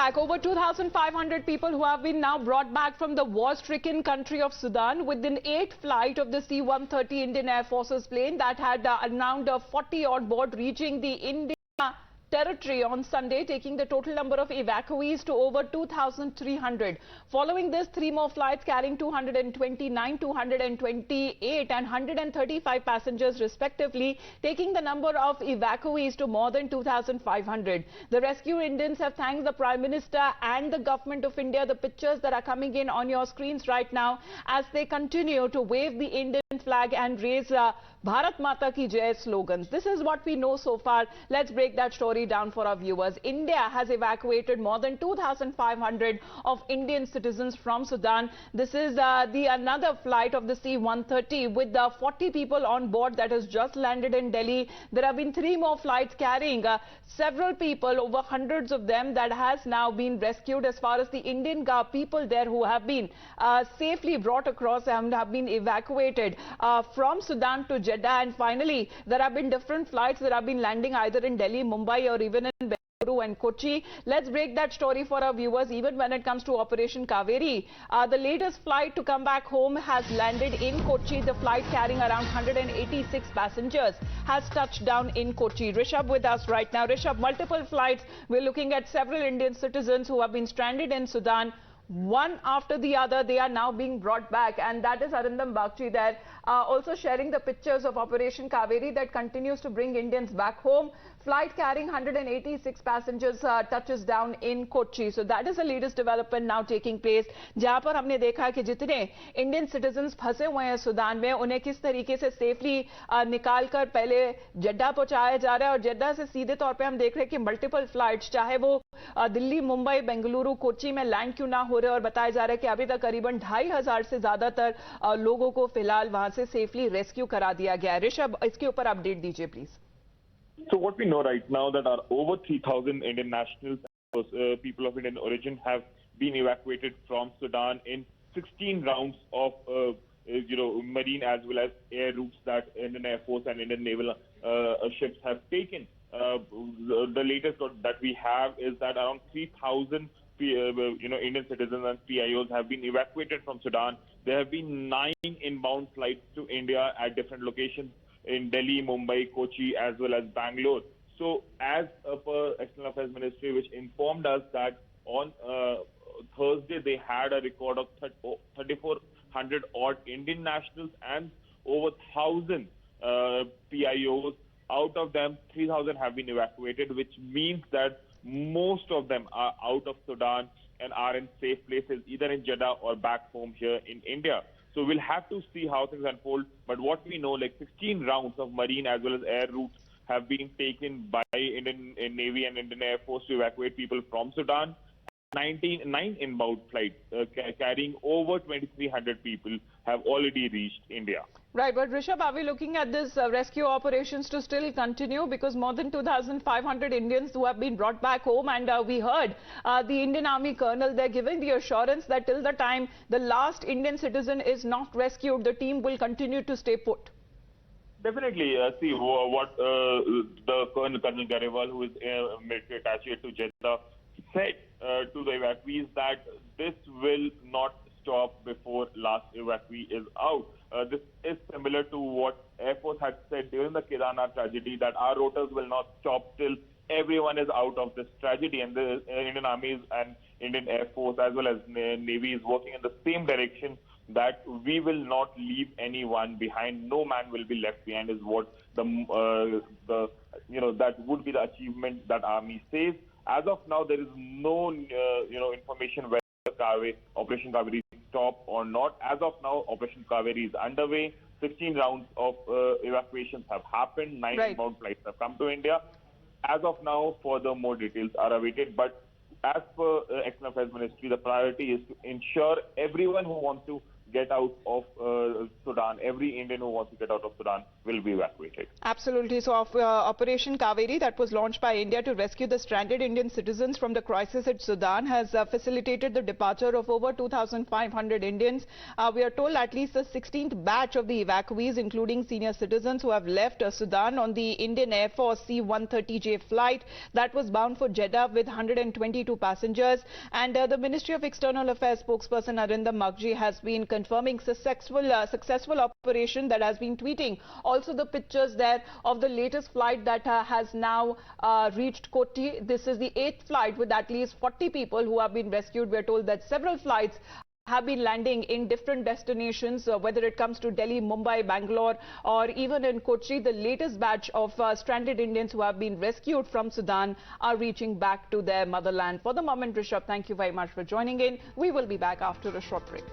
back. Over 2,500 people who have been now brought back from the war-stricken country of Sudan within 8th flight of the C-130 Indian Air Force's plane that had around 40 on board, reaching the Indian territory on Sunday, taking the total number of evacuees to over 2,300. Following this, 3 more flights carrying 229, 228 and 135 passengers respectively, taking the number of evacuees to more than 2,500. The rescue Indians have thanked the Prime Minister and the Government of India. The pictures that are coming in on your screens right now as they continue to wave the Indian flag and raise Bharat Mata Ki Jai slogans. This is what we know so far. Let's break that story down for our viewers. India has evacuated more than 2,500 of Indian citizens from Sudan. This is another flight of the C-130 with 40 people on board that has just landed in Delhi. There have been 3 more flights carrying several people, over hundreds of them, that has now been rescued. As far as the Indian people there who have been safely brought across and have been evacuated from Sudan to Jeddah. And finally, there have been different flights that have been landing either in Delhi, Mumbai or even in Bengaluru and Kochi. Let's break that story for our viewers. Even when it comes to Operation Kaveri, the latest flight to come back home has landed in Kochi. The flight carrying around 186 passengers has touched down in Kochi. Rishabh with us right now. Rishabh, multiple flights. We're looking at several Indian citizens who have been stranded in Sudan. One after the other, they are now being brought back, and that is Arindam Bagchi there, also sharing the pictures of Operation Kaveri that continues to bring Indians back home. Flight carrying 186 passengers touches down in Kochi. So that is the latest development now taking place. जहाँ पर हमने देखा कि जितने Indian citizens फंसे हुए हैं Sudan में, उन्हें किस तरीके से सेफली निकाल कर पहले जेड्डा पहुंचाया जा रहा है, और जेड्डा से सीधे तौर पे हम देख रहे हैं कि मल्टीपल फ्लाइट्स, चाहे वो दिल्ली, मुंबई, बेंगलुरु, कोची में लैंड क्यों ना हो रहे, और बताया जा रहा है कि अभी तक करीबन 2,500 से ज्यादातर लोगों को फिलहाल वहां से सेफली रेस्क्यू करा दिया गया है. ऋषभ, इसके ऊपर अपडेट दीजिए please. So what we know right now that are over 3,000 Indian nationals, people of Indian origin, have been evacuated from Sudan in 16 rounds of marine as well as air routes that Indian Air Force and Indian naval ships have taken. The latest that we have is that around 3,000 Indian citizens and PIOs have been evacuated from Sudan. There have been 9 inbound flights to India at different locations in Delhi, Mumbai, Kochi, as well as Bangalore. So, as per External Affairs Ministry, which informed us that on Thursday they had a record of 3,400 odd Indian nationals and over 1,000 PIOs. Out of them, 3,000 have been evacuated, which means that most of them are out of Sudan and are in safe places, either in Jeddah or back home here in India. So we'll have to see how things unfold. But what we know, like 16 rounds of marine as well as air routes have been taken by Indian Navy and Indian Air Force to evacuate people from Sudan. 9 inbound flights carrying over 2,300 people have already reached India. Right, but Rishabh, are we looking at this rescue operations to still continue? Because more than 2,500 Indians who have been brought back home, and we heard the Indian Army Colonel, they're giving the assurance that till the time the last Indian citizen is not rescued, the team will continue to stay put. Definitely. See what the Colonel Garewal, who is military attaché to Jeddah, said to the evacuees that this will not stop before last evacuee is out. This is similar to what Air Force had said during the Kedarnath tragedy, that our rotors will not stop till everyone is out of this tragedy. And the Indian Army and Indian Air Force as well as Navy is working in the same direction, that we will not leave anyone behind. No man will be left behind is what that would be the achievement that Army says. As of now, there is no information whether Operation Kaveri stop or not. As of now, Operation Kaveri is underway. 16 rounds of evacuations have happened. 9 inbound flights have come to India. As of now, further more details are awaited. But as per External Affairs Ministry, the priority is to ensure everyone who wants to get out of Sudan. Every Indian who wants to get out of Sudan will be evacuated. Absolutely. So Operation Kaveri, that was launched by India to rescue the stranded Indian citizens from the crisis at Sudan, has facilitated the departure of over 2,500 Indians. We are told at least the 16th batch of the evacuees, including senior citizens who have left Sudan on the Indian Air Force C-130J flight that was bound for Jeddah with 122 passengers. And the Ministry of External Affairs spokesperson Arindam Magji has been confirming successful operation that has been tweeting. Also the pictures there of the latest flight that has now reached Kochi. This is the 8th flight with at least 40 people who have been rescued. We are told that several flights have been landing in different destinations, whether it comes to Delhi, Mumbai, Bangalore, or even in Kochi. The latest batch of stranded Indians who have been rescued from Sudan are reaching back to their motherland. For the moment, Rishabh, thank you very much for joining in. We will be back after a short break.